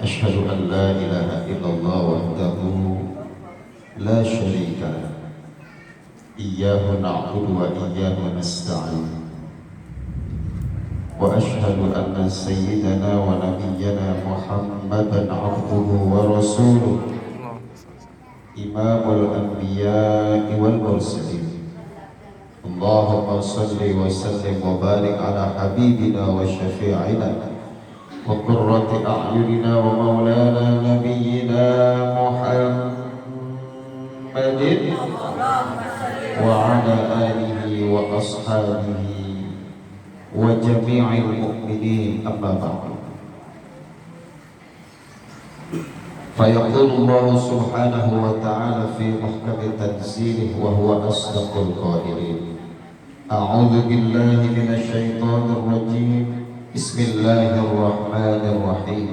أشهد أن لا إله إلا الله وحده لا شريك له إياه نعبد وإياه نستعين وأشهد أن سيدنا ونبينا محمدا عبده ورسوله إمام الأنبياء والمرسلين اللهم صل وسلم وبارك على حبيبنا وشفيعنا وقرة أعيننا ومولانا نبينا محمد وعلى آله وأصحابه وجميع المؤمنين أما بعد فيقول الله سبحانه وتعالى في محكم تنزيله وهو أصدق القائلين أعوذ بالله من الشيطان الرجيم بسم الله الرحمن الرحيم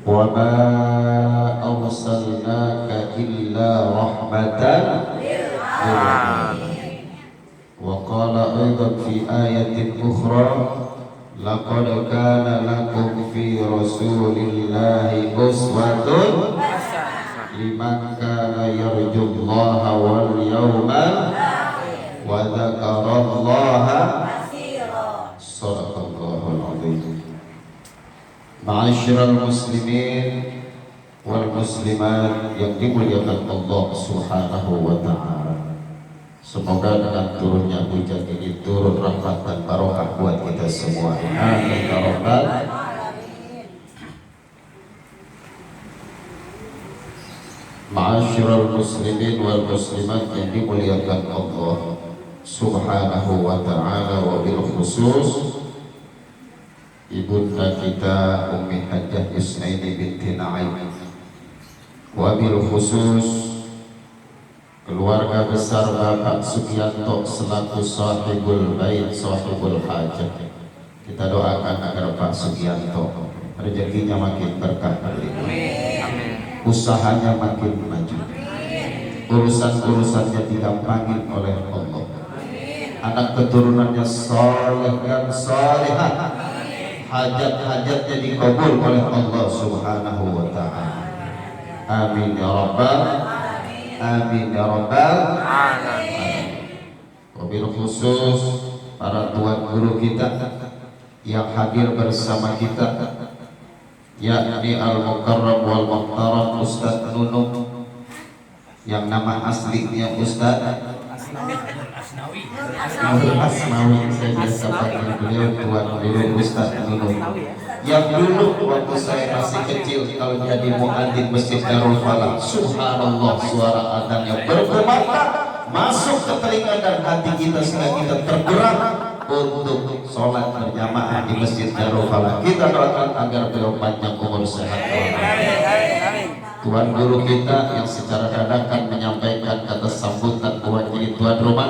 وما أرسلناك إلا رحمة للعالمين وقال أيضا في آية أخرى لقد كان لكم في رسول الله أسوة لمن كان يرجو الله واليوم وذكر الله صدق الله العظيم. Ma'asyiral muslimin wal muslimat yang dimuliakan Allah Subhanahu wa taala. Semoga dengan turunnya hujan ini turun rahmat dan barokah buat kita semua. Amin ya rabbal alamin. Ma'asyiral muslimin wal muslimat yang dimuliakan Allah Subhanahu wa ta'ala, wa bil khusus ibunda kita Ummi Hajjah Isnaini binti Na'im, wa bil khusus keluarga besar Bapak Sugianto selaku sahibul bait, sahibul hajat. Kita doakan agar Pak Sugianto rezekinya makin berkah berlimpah, usahanya makin maju, urusan-urusannya digampangin oleh Allah, anak keturunannya soleh dan solehah, hajat-hajatnya dikabul oleh Allah Subhanahu wa ta'ala. Amin ya rabbal amin ya rabbal alamin. Wabil khusus para tuan guru kita yang hadir bersama kita, yakni Al-Mukarram wal Muhtaram Ustaz Nunung, yang nama aslinya Ustaz Asnawi. Saya biasa panggil beliau tuan guru Ustaz Nunung, yang dulu waktu saya masih kecil kalau jadi muadzin Masjid Darul Falah, subhanallah, suara adzan yang bergemantar masuk ke telinga dan hati kita sehingga kita tergerak untuk sholat berjamaah di Masjid Darul Falah. Kita doakan agar beliau panjang umur sehat. Tuan guru kita yang secara dadakan menyampaikan kata sambutan buat jadi tuan rumah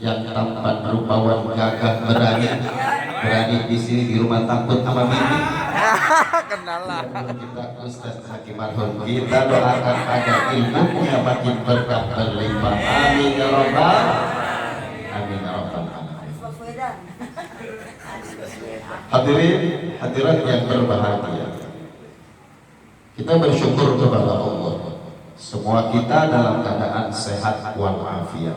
yang tampan, rupawan, gagah, berani di sini di rumah takut sama bibi. Kenalah. Kita Ustaz Hakim Marhum, kita doakan agar ilmunya makin berkah berlimpah. Amin ya rabbal amin ya rabbal alamin. Hadirin hadirat yang berbahagia, kita bersyukur kepada Allah. Semua kita dalam keadaan sehat walafiat.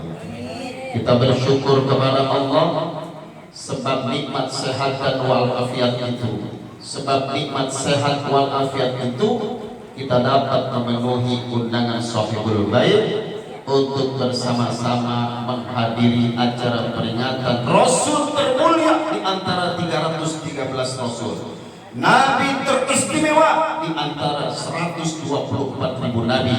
Kita bersyukur kepada Allah sebab nikmat sehat dan walafiat itu, sebab nikmat sehat walafiat itu kita dapat memenuhi undangan sahibul bait untuk bersama-sama menghadiri acara peringatan Rasul termulia di antara 313 Rasul, Nabi teristimewa di antara 124.000 Nabi,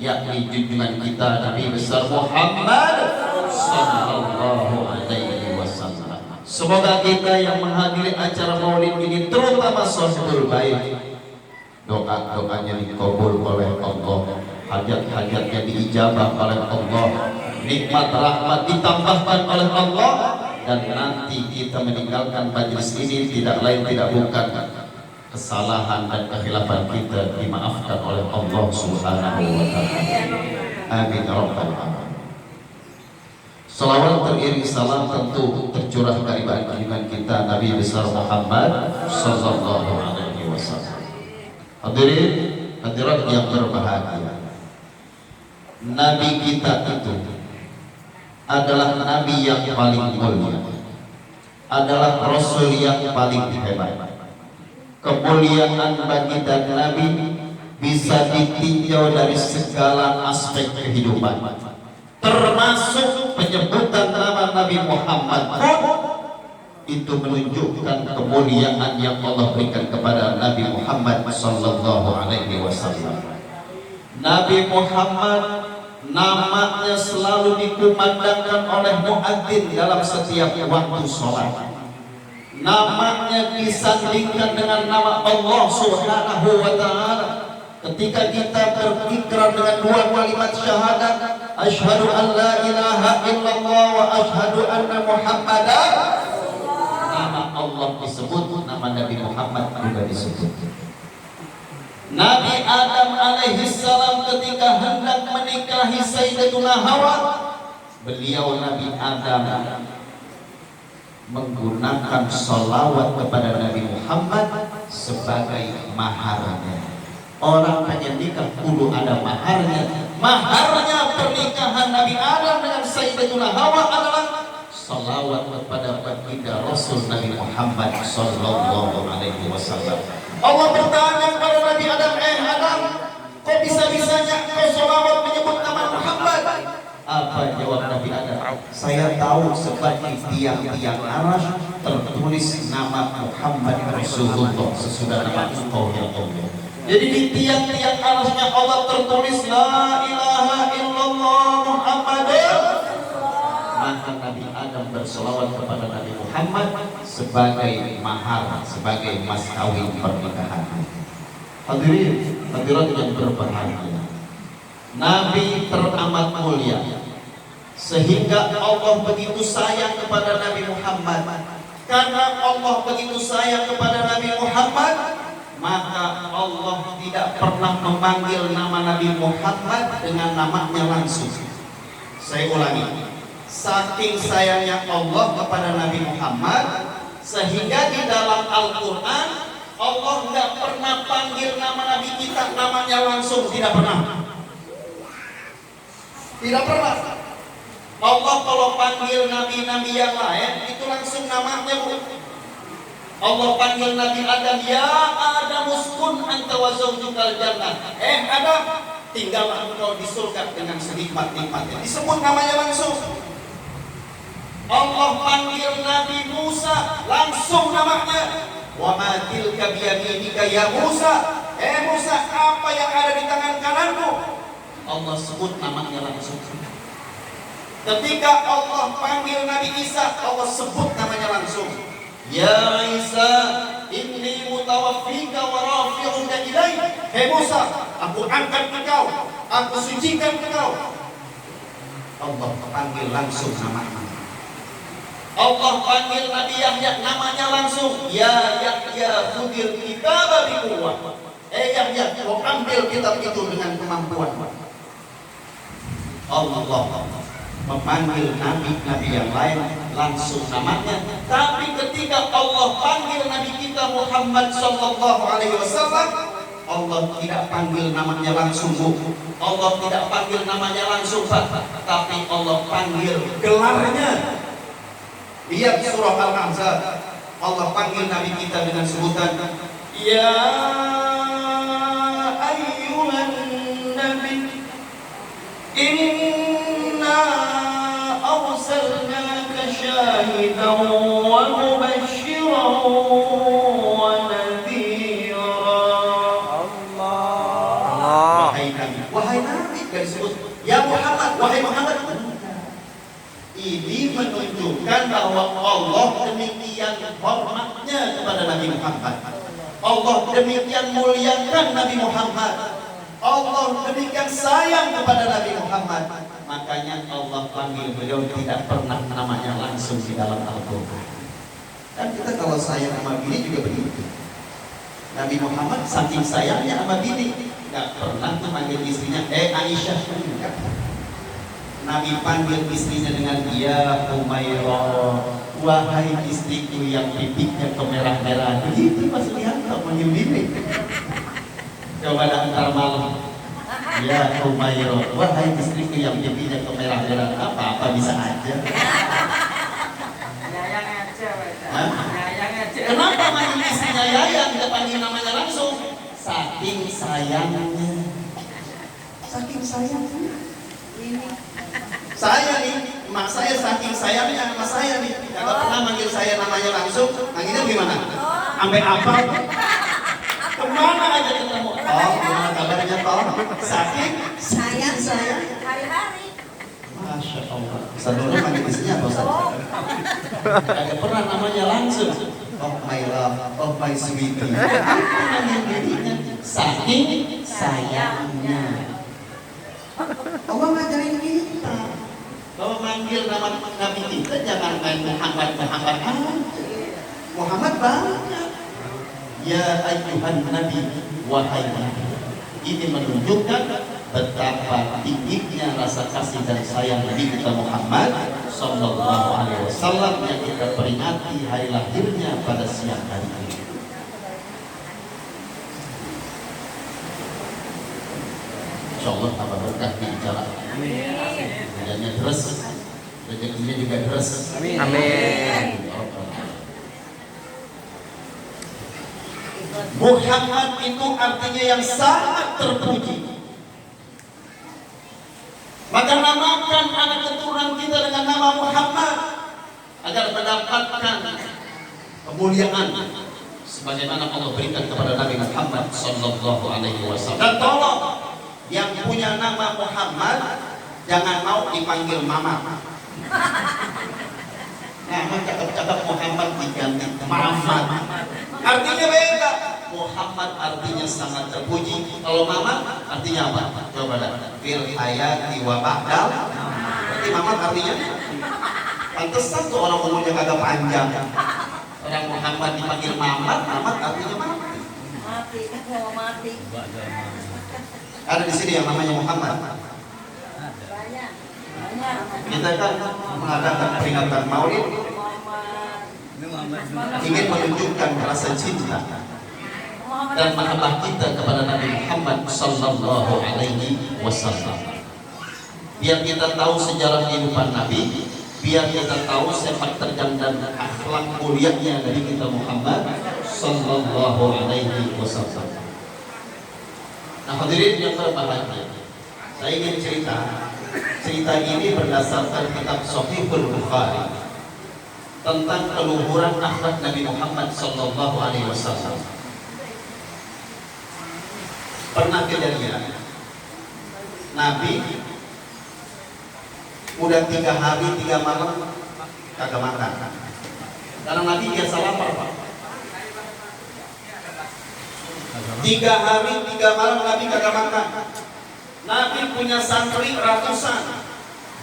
yakni junjungan kita Nabi besar Muhammad sallallahu alaihi wasallam. Semoga kita yang menghadiri acara maulid ini, terutama sahibul bait, doa-doanya dikabul oleh Allah, hajat-hajatnya diijabah oleh Allah, nikmat rahmat ditambahkan oleh Allah, dan nanti kita meninggalkan majlis ini tidak lain tidak bukan kesalahan dan kekhilafan kita dimaafkan oleh Allah Subhanahu wa ta'ala. Amin ya rabbal alamin. Salawat teriring salam tentu tercurah dari baginda kita Nabi besar Muhammad sallallahu alaihi wasallam. Hadirin hadirat yang berbahagia, Nabi kita itu adalah Nabi yang paling mulia, adalah Rasul yang paling hebat. Kemuliaan baginda Nabi bisa ditinjau dari segala aspek kehidupan, termasuk penyebutan nama Nabi Muhammad itu menunjukkan kemuliaan yang Allah berikan kepada Nabi Muhammad sallallahu alaihi wasallam. Nabi Muhammad namanya selalu dikumandangkan oleh muadzin dalam setiap waktu sholat. Namanya disandingkan dengan nama Allah Subhanahu wa ta'ala. Ketika kita berikrar dengan dua kalimat syahadat, asyhadu an la ilaha illallah wa asyhadu anna Muhammadan, nama Allah disebut, nama Nabi Muhammad juga disebut. Nabi Adam alaihi salam ketika hendak menikahi Sayyidatuna Hawa, beliau Nabi Adam menggunakan sholawat kepada Nabi Muhammad sebagai maharnya. Orang pengen nikah kudu ada maharnya. Maharnya pernikahan Nabi Adam dengan Sayyidatuna Hawa adalah sholawat kepada baginda Rasul Nabi Muhammad sallallahu alaihi wasallam. Allah bertanya kepada Nabi Adam, Adam, kok bisa-bisanya kau sholawat menyebut nama Muhammad? Apa jawab Nabi Adam? Saya tahu sebab di tiang-tiang arasy tertulis nama Muhammad Rasulullah sesudah nama engkau ya Allah. Jadi di tiang-tiang arasy-nya Allah tertulis la ilaha illallah Muhammadin. Maka Nabi Adam berselawat kepada Nabi Muhammad sebagai mahar, sebagai mas kawin pernikahan. Hadirin hadirat yang berbahagia, Nabi teramat mulia sehingga Allah begitu sayang kepada Nabi Muhammad. Karena Allah begitu sayang kepada Nabi Muhammad, maka Allah tidak pernah memanggil nama Nabi Muhammad dengan namanya langsung. Saya ulangi, saking sayangnya Allah kepada Nabi Muhammad sehingga di dalam Al-Quran Allah nggak pernah panggil nama Nabi kita namanya langsung, tidak pernah. Tidak pernah. Allah kalau panggil nabi-nabi yang lain itu langsung namanya, Bu. Allah panggil Nabi Adam, ya Adam uskun anta wa zawjukal jannah. Adam, tinggallah engkau di surga dengan senikmat-nikmatnya. Disebut namanya langsung. Allah panggil Nabi Musa langsung namanya. Wa ma tilka biyaminika ya Musa. Musa, apa yang ada di tangan kananmu? Allah sebut namanya langsung. Ketika Allah panggil Nabi Isa, Allah sebut namanya langsung. Ya Isa, inni mutawaffika wa rafi'uka ilaik. Musa, aku angkat engkau, aku sucikan engkau. Allah panggil langsung namanya. Allah panggil Nabi Yahya namanya langsung. Ya Yahya, khudil kitab biquwwah. Yahya, kau ambil kitab itu dengan kemampuan. Allah memanggil nabi-nabi yang lain langsung namanya, tapi ketika Allah panggil Nabi kita Muhammad sallallahu alaihi wasallam, Allah tidak panggil namanya langsung, Bu. Allah tidak panggil namanya langsung, Pak, tapi Allah panggil gelarnya. Lihat surah Al-Ahzab, Allah panggil Nabi kita dengan sebutan ya ayyuhan nabi inna arsalnaka syahidan wa mubasysyiran wa nadhira. Allah. Wahai Nabi, disebut ya Muhammad, wahai Muhammad. Ini menunjukkan bahwa Allah demikian hormatnya kepada Nabi Muhammad. Allah demikian muliakan Nabi Muhammad. Allah demikian sayang kepada Nabi Muhammad. Makanya Allah panggil beliau tidak pernah namanya langsung di dalam Al-Quran. Dan kita kalau sayang sama bini juga begitu. Nabi Muhammad saking sayangnya sama bini, nggak pernah memanggil istrinya Aisyah. Nabi panggil istrinya dengan ya Umairah, wahai istriku yang pipinya kemerah-merah. Begitu Mas Lianto panggil bini. Coba antar malam. Ya Umairah, wahai istriku yang pipinya kemerah-merah. Apa-apa bisa aja. Yayang aja, Yayang aja. Kenapa manggil istrinya Yayang, tidak panggil namanya langsung? Saking sayangnya. Saking sayangnya. Saya nih, emak saya saking sayangnya sama saya nih, nggak pernah manggil saya namanya langsung. Manggilnya gimana? Sampai apa? Kemana aja ketemu? Oh, gimana kabarnya toh? Saking sayang saya. Hari-hari. Masya Allah. Sadurnya manggil istrinya apa Ustaz? Nggak pernah namanya langsung. Oh my love, oh my sweetie. Manggil dirinya saking sayangnya. Allah ngajarin kita. Kalau manggil nama Nabi kita jangan main Muhammad aja. Muhammad banyak. Ya ayyuhan Nabi, wahai Nabi. Ini menunjukkan betapa tingginya rasa kasih dan sayang Nabi kita Muhammad sallallahu alaihi wasallam yang kita peringati hari lahirnya pada siang hari ini. Insyaallah tambah berkah di jalan. Rezekinya terus, rezekinya juga terus. Amin. Muhammad itu artinya yang sangat terpuji. Maka namakan anak keturunan kita dengan nama Muhammad agar mendapatkan kemuliaan sebagaimana Allah berikan kepada Nabi Muhammad sallallahu alaihi wasallam. Dan tolong yang punya nama Muhammad jangan mau dipanggil mama. Nama cakap-cakap Muhammad diganti Muhammad. Artinya beda. Muhammad artinya sangat terpuji. Kalau mama artinya apa? Coba dah. Fil hayati wa ba'dal. Berarti mama artinya pantesan tuh orang umurnya kagak panjang. Orang Muhammad dipanggil Mamat, Mamat artinya mati. Mati, mau mati. Ada di sini yang namanya Muhammad. Banyak. Kita kan mengadakan peringatan Maulid ingin menunjukkan rasa cinta dan mahabbah kita kepada Nabi Muhammad sallallahu alaihi wasallam. Biar kita tahu sejarah kehidupan Nabi, biar kita tahu sepak terjang dan akhlak mulianya dari kita Muhammad sallallahu alaihi wasallam. Nah, hadirin yang berbahagia, saya ingin cerita ini berdasarkan kitab Shahihul Bukhari tentang keluhuran akhlak Nabi Muhammad sallallahu alaihi wasallam. Pernah kejadian Nabi udah 3 hari 3 malam kagak makan. Karena Nabi biasa lapar, Pak. 3 hari 3 malam Nabi kagak makan. Nabi punya santri ratusan,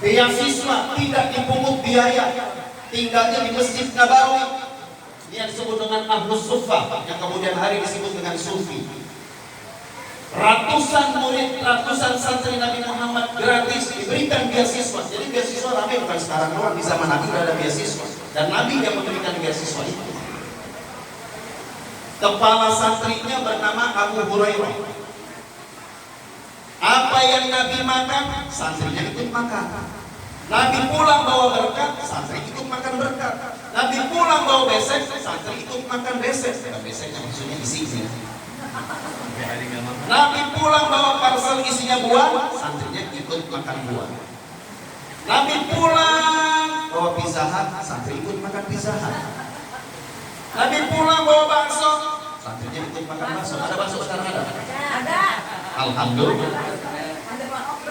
beasiswa tidak dipungut biaya, tinggalnya di Masjid Nabawi yang disebut dengan Ahlus Suffah, yang kemudian hari disebut dengan Sufi. Ratusan murid, ratusan santri Nabi Muhammad gratis diberikan beasiswa. Jadi beasiswa ramai, bukan sekarang doang, di zaman Nabi ada beasiswa dan Nabi yang memberikan beasiswa itu. Kepala santrinya bernama Abu Hurairah. Apa yang Nabi makan, santrinya ikut makan. Nabi pulang bawa berkat, santri ikut makan berkat. Nabi pulang bawa besek, santri ikut makan besek. Bukan beseknya, maksudnya isinya. Nabi pulang bawa parcel isinya buah, santrinya ikut makan buah. Nabi pulang bawa Pizza Hut, santri ikut makan Pizza Hut. Nabi pulang bawa bakso, santrinya ikut makan bakso. Ada bakso sekarang ada? Ada. Alhamdulillah.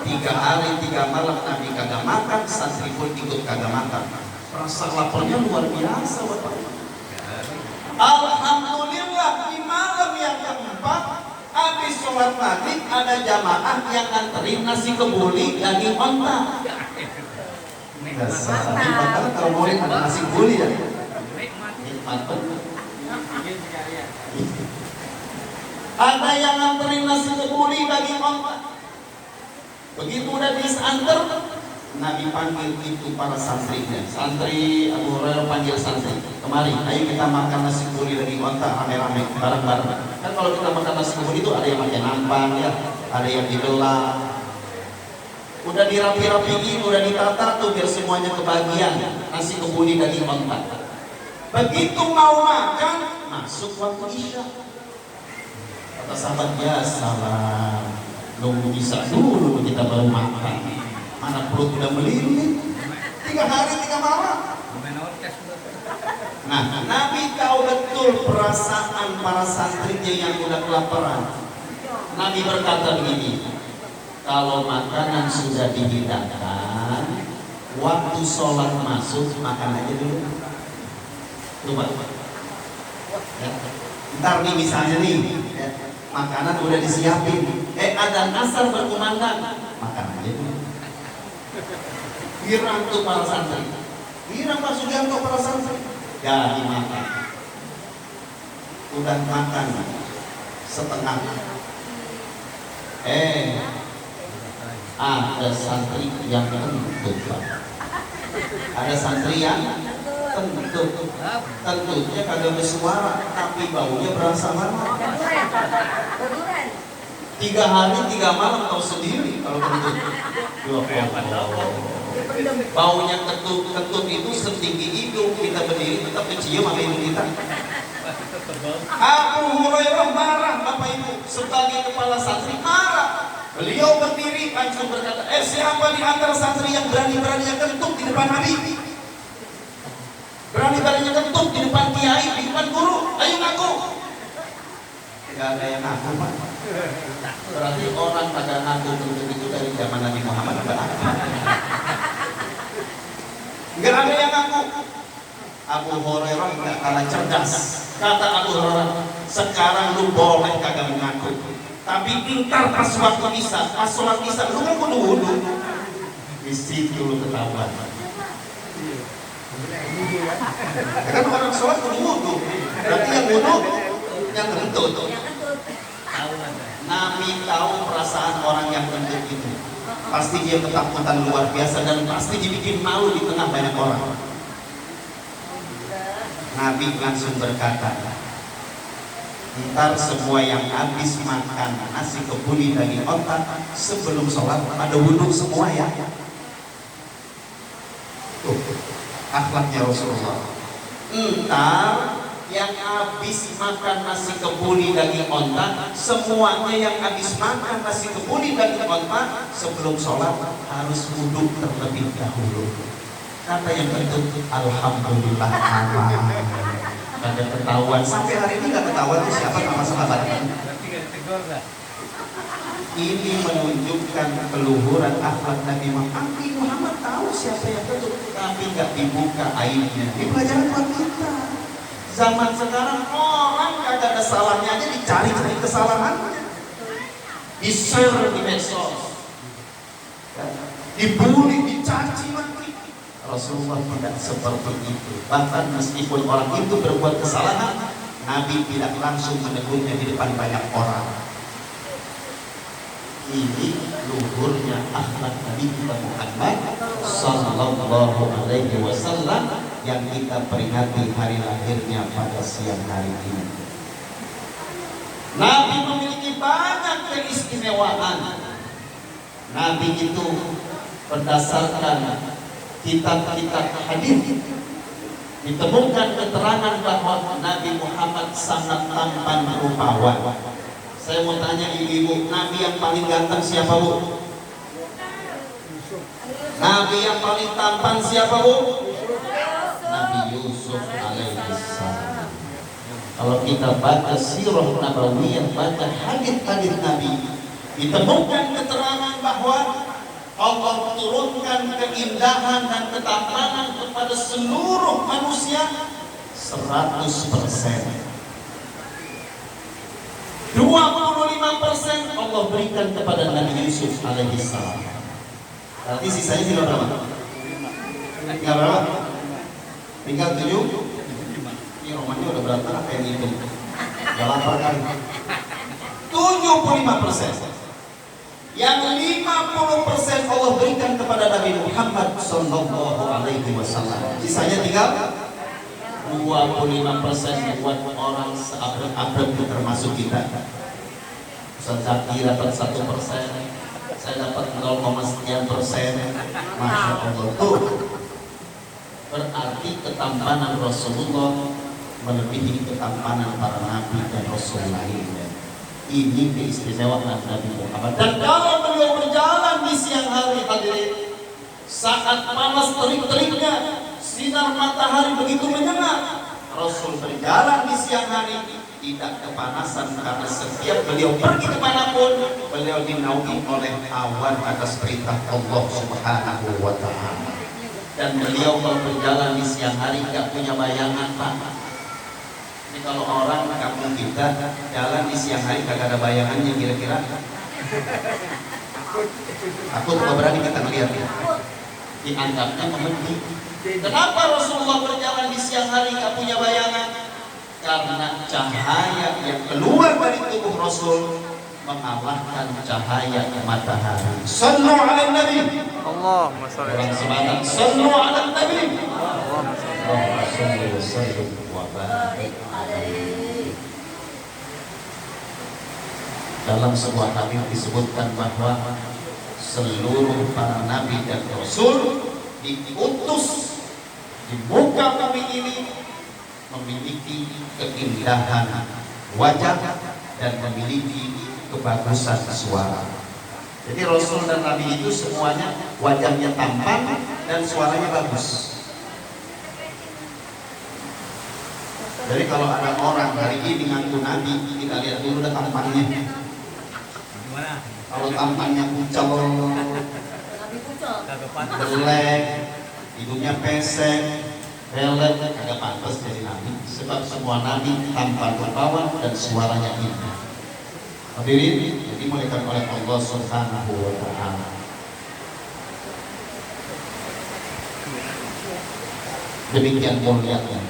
3 hari 3 malam Nabi kagak makan, santri pun ikut kagak makan. Rasa laparnya luar biasa, Bapak. Alhamdulillah di malam yang keempat habis sholat maghrib ada jamaah yang nganterin nasi kebuli daging onta. Dasar padahal kalau murid ada nasi kebuli ya. Nikmat betul. Ada yang nganterin nasi kebuli daging onta. Begitu udah diantar, Nabi panggil itu para santrinya. Santri Abu Hurairah panggil santri, kemari, ayo kita makan nasi kebuli daging onta rame-rame, bareng-bareng. Kan kalau kita makan nasi kebuli itu ada yang pakai nampan ya, ada yang dibelah. Udah dirapi-rapiin, udah ditata tuh biar semuanya kebagian nasi kebuli daging onta. Begitu mau makan, masuk waktu isya. Kata sahabat, ya salam, nunggu isya dulu kita baru makan. Mana perut udah melilit 3 hari 3 malam. Nah, Nabi tahu betul perasaan para santrinya yang udah kelaparan. Nabi berkata begini, kalau makanan sudah dihidangkan, waktu sholat masuk, makan aja dulu. Coba ya. Ntar nih misalnya nih ya, makanan udah disiapin, ada asar berkumandang, makan aja dulu. Girang tuh para santri, girang Pak Sugianto para santri. Ya dimakan, udah makan setengah. Ada santri yang kentut Pak. Ada santri yang kentut, kentutnya kagak bersuara, tapi baunya berasa banget. 3 hari 3 malam tahu sendiri kalau kentut. Baunya kentut itu setinggi hidung, kita berdiri tetap kecium sama hidung kita. Abu Hurairah marah, Bapak Ibu, sebagai kepala santri marah. Beliau berdiri langsung berkata, siapa di antara santri yang berani-beraninya kentut di depan Nabi? Berani-beraninya kentut di depan kiai, di depan guru? Ayo ngaku. Tidak ada yang ngaku Pak. Berarti orang pada ngaku kentut itu dari zaman Nabi Muhammad enggak ada. Enggak ada yang ngaku. Abu Hurairah enggak kalah cerdas. Kata Abu Hurairah, sekarang lu boleh kagak mengaku, tapi ntar pas waktu isya, pas sholat isya, lu kan kudu wudu. Di situ lu ketahuan. Kan orang sholat kudu wudu. Berarti yang wudu yang kentut. Nabi tahu perasaan orang yang kentut itu. Pasti dia ketakutan luar biasa dan pasti dibikin malu di tengah banyak orang. Nabi langsung berkata, ntar semua yang habis makan nasi kebuli daging onta sebelum sholat ada wudhu semua ya. Tuh, akhlaknya Rasulullah. Ntar yang habis makan nasi kebuli daging onta, semuanya yang habis makan nasi kebuli daging onta sebelum sholat harus wudhu terlebih dahulu. Kata yang betul, alhamdulillah aman. Ada ketahuan sampai hari ini nggak ketahuan tuh siapa nama sahabatnya. Ini menunjukkan keluhuran akhlak Nabi Muhammad. Nabi Muhammad tahu siapa yang betul, tapi nggak dibuka aibnya. Ini pelajaran buat kita. Zaman sekarang orang kagak ada salahnya aja dicari-cari kesalahannya, di-share di medsos, dibully, dicaci maki. Rasulullah tidak seperti itu. Bahkan meskipun orang itu berbuat kesalahan, Nabi tidak langsung menegurnya di depan banyak orang. Ini luhurnya akhlak Nabi Muhammad sallallahu alaihi wasallam yang kita peringati hari lahirnya pada siang hari ini. Nabi memiliki banyak keistimewaan. Nabi itu berdasarkan kitab-kitab hadis ditemukan keterangan bahwa Nabi Muhammad sangat tampan rupawan. Saya mau tanya ibu-ibu, Nabi yang paling ganteng siapa Bu? Nabi yang paling tampan siapa Bu? Nabi Yusuf alaihissalam. Kalau kita baca sirah nabawiyah, baca hadis-hadis Nabi, ditemukan keterangan bahwa Allah turunkan keindahan dan ketampanan kepada seluruh manusia 100%. 25% Allah berikan kepada Nabi Yusuf alaihissalam. Berarti sisanya tinggal berapa? Tinggal berapa? Tinggal 7. Ini romannya udah berapa? Apa yang itu? Udah lapar kan? 75%. yang 50% Allah berikan kepada Nabi Muhammad sallallahu alaihi wasallam. Sisanya tinggal 25% buat orang seabrek-abrek itu termasuk kita. Ustaz Zaki dapat 1%, saya dapat 0,sekian%. Masya Allah tuh. Berarti ketampanan Rasulullah melebihi ketampanan para nabi dan rasul lainnya. Ini keistimewaan Nabi Muhammad. Dan kalau beliau berjalan di siang hari, hadirin, saat panas terik-teriknya, sinar matahari begitu menyengat, Rasul berjalan di siang hari tidak kepanasan, karena setiap beliau pergi kemanapun, beliau dinaungi oleh awan atas perintah Allah Subhanahu wa Ta'ala. Dan beliau kalau berjalan di siang hari tidak punya bayangan, Pak. Ini kalau orang kampung kita jalan di siang hari kagak ada bayangannya, kira-kira aku tuh berani kita ngeliat ya, dianggapnya memedih. Kenapa Rasulullah berjalan di siang hari gak punya bayangan? Karena cahaya yang keluar dari tubuh Rasul mengalahkan cahaya matahari. Sallu ala Nabi. Allahumma sholli Orang semangat sallu ala Nabi. Allahumma sholli. Allahumma sholli wa sallim wa barik. Dalam sebuah hadis disebutkan bahwa seluruh para nabi dan rasul diutus di muka bumi ini memiliki keindahan wajah dan memiliki kebagusan suara. Jadi rasul dan nabi itu semuanya wajahnya tampan dan suaranya bagus. Jadi kalau ada orang hari ini ngaku nabi, kita lihat dulu dah tampannya. Kalau tampannya kucel, jelek, hidungnya pesek, belek, agak pantas jadi nabi. Sebab semua nabi tampan rupawan dan suaranya indah. Hadirin, jadi dimuliakan oleh Allah Subhanahu wa Ta'ala. Demikian mulianya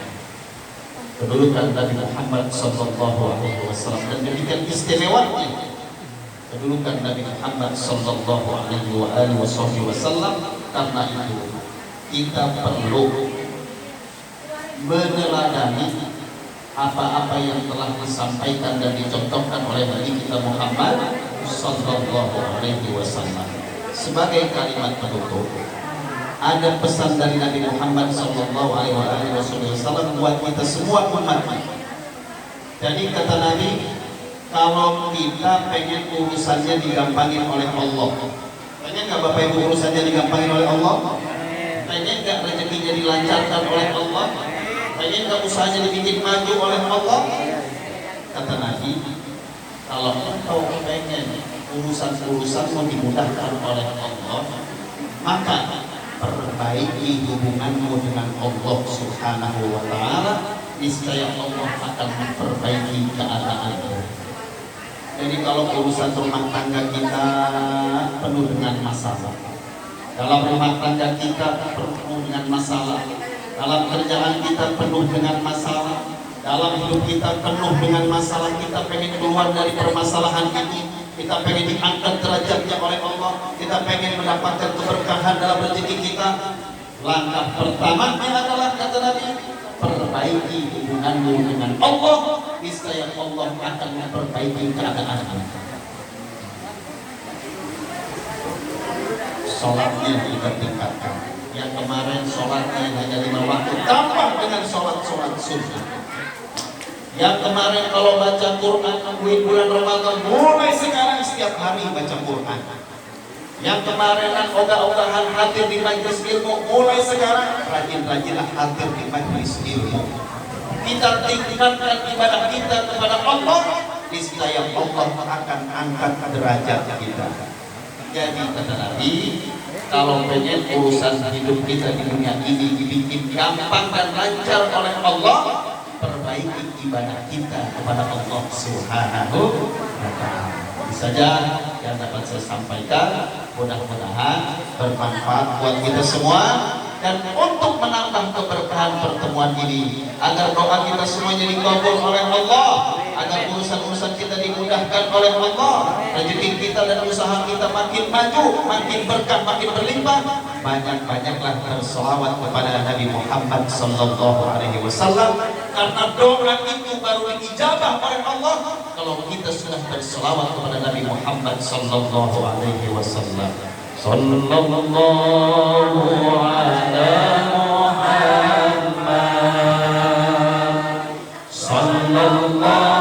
kedudukan Nabi Muhammad sallallahu alaihi wasallam, dan demikian istimewanya kedudukan Nabi Muhammad sallallahu alaihi wasallam. Karena itu kita perlu meneladani apa-apa yang telah disampaikan dan dicontohkan oleh Nabi kita Muhammad sallallahu alaihi wasallam. Sebagai kalimat penutup, ada pesan dari Nabi Muhammad sallallahu alaihi wasallam buat kita semua umatnya. Jadi kata Nabi, kalau kita pengen urusannya digampangin oleh Allah, pengen nggak Bapak Ibu urusannya digampangin oleh Allah? Pengen nggak rezekinya dilancarkan oleh Allah? Pengen nggak usahanya dibikin maju oleh Allah? Kata Nabi, kalau engkau pengen urusan-urusanmu dimudahkan oleh Allah, maka perbaiki hubunganmu dengan Allah Subhanahu wa Ta'ala, niscaya Allah akan memperbaiki keadaanmu. Jadi kalau urusan rumah tangga kita penuh dengan masalah, dalam rumah tangga kita penuh dengan masalah, dalam kerjaan kita penuh dengan masalah, dalam hidup kita penuh dengan masalah, kita pengen keluar dari permasalahan ini, kita pengen diangkat derajatnya oleh Allah, kita pengen mendapatkan keberkahan dalam rezeki kita. Langkah pertamanya adalah kata Nabi, perbaiki hubunganmu dengan Allah, niscaya Allah akan memperbaiki keadaanmu. Sholatnya kita tingkatkan. Yang kemarin sholatnya hanya 5 waktu, tambah dengan sholat-sholat sunnah. Yang kemarin kalau baca Quran nungguin bulan Ramadan, mulai sekarang setiap hari baca Quran. Yang kemarin ogah-ogahan hadir di majelis ilmu, mulai sekarang rajin-rajinlah hadir di majelis ilmu. Kita tingkatkan ibadah kita kepada Allah, niscaya Allah akan angkat derajat kita. Jadi kata Nabi, kalau pengen urusan hidup kita di dunia ini dibikin gampang dan lancar oleh Allah, perbaiki ibadah kita kepada Allah Subhanahu wa Ta'ala. Ini saja yang dapat saya sampaikan. Mudah-mudahan bermanfaat buat kita semua, dan untuk menambah keberkahan pertemuan ini, agar doa kita semuanya dikabul oleh Allah, agar urusan-urusan kita dimudahkan oleh Allah, rezeki kita dan usaha kita makin maju, makin berkah, makin berlimpah. Banyak-banyaklah berselawat kepada Nabi Muhammad sallallahu alaihi wasallam, karena doa itu baru diijabah oleh Allah kalau kita sudah berselawat kepada Nabi Muhammad sallallahu alaihi wasallam. Sallallahu ala Muhammad sallallahu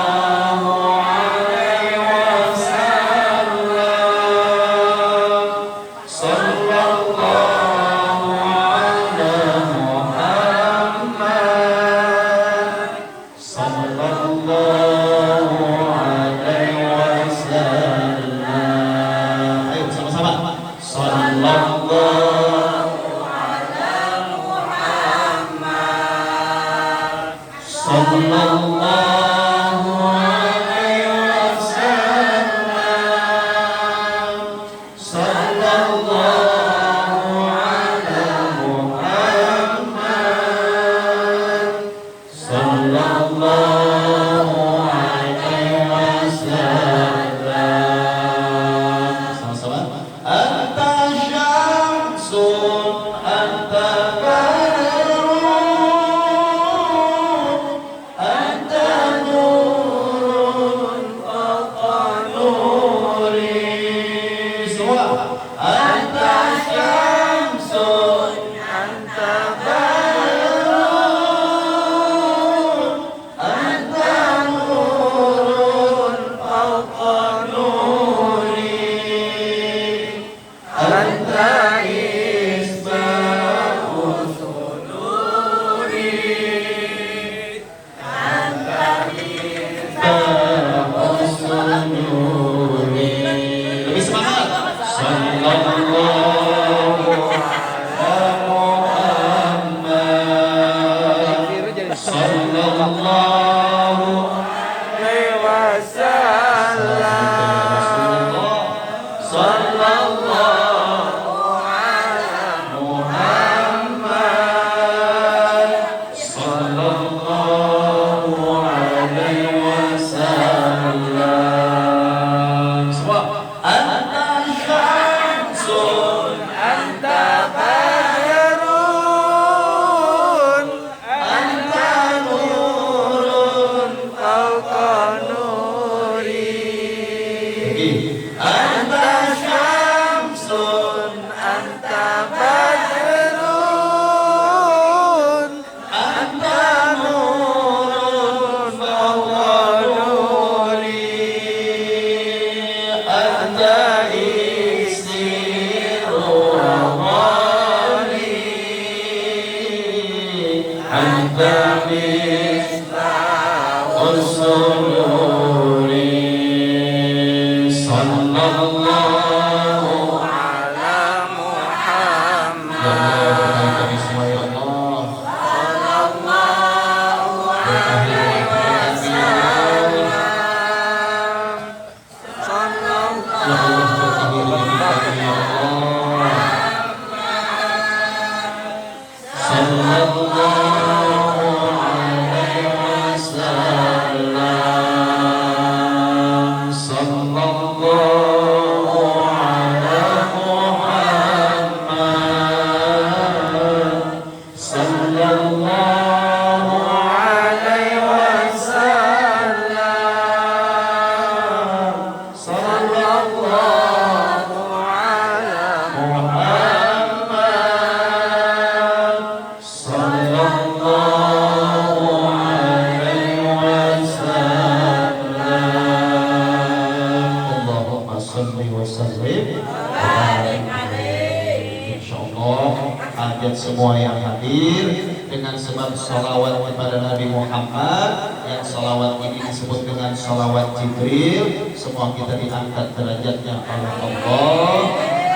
semua yang hadir dengan sebab salawat kepada Nabi Muhammad, yang salawat ini disebut dengan salawat Jibril. Semua kita diangkat derajatnya oleh Allah.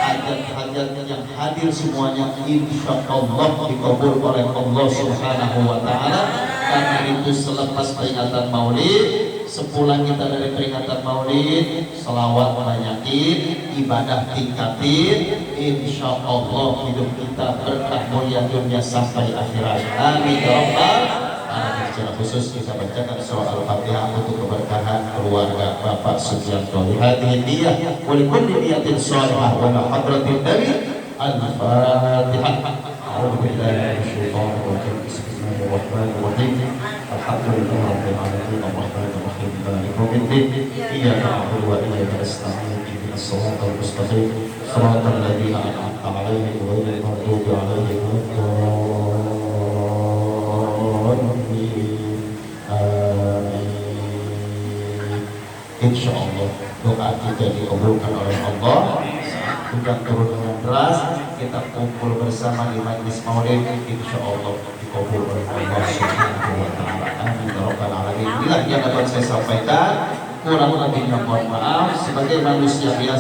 Hajat-hajat yang hadir semuanya insya Allah dikabul oleh Allah Subhanahu wa Ta'ala. Karena itu selepas peringatan Maulid, sepulang kita dari peringatan Maulid, salawat banyakin, ibadah tingkatin, insya Allah hidup kita berkah mulia dunia sampai akhirat. Amin ya rabbal alamin. secara khusus kita bacakan surah Al-Fatihah untuk keberkahan keluarga Bapak Sugiarto. Hadhihi niyah wa likulli niyatin shalihah wa la hadratin nabi. Al-Fatihah. A'udzu billahi minasyaitonir rajim. Bismillahirrahmanirrahim. Alhamdulillahi rabbil alamin arrahmanir rahim maliki yaumiddin. Iyyaka na'budu wa iyyaka nasta'in. Ihdinas siratal mustaqim. Shiratal ladzina an'amta 'alaihim ghairil maghdubi 'alaihim waladdallin. Amin. Insyaallah doa kita dikabulkan oleh Allah. Hujan turun dengan deras, kita kumpul bersama di majlis maulid, insyaallah dikabul oleh Allah Subhanahu wa taala. Amin ya rabbal alamin. Inilah yang dapat saya sampaikan. Kurang lebihnya mohon maaf sebagai manusia biasa.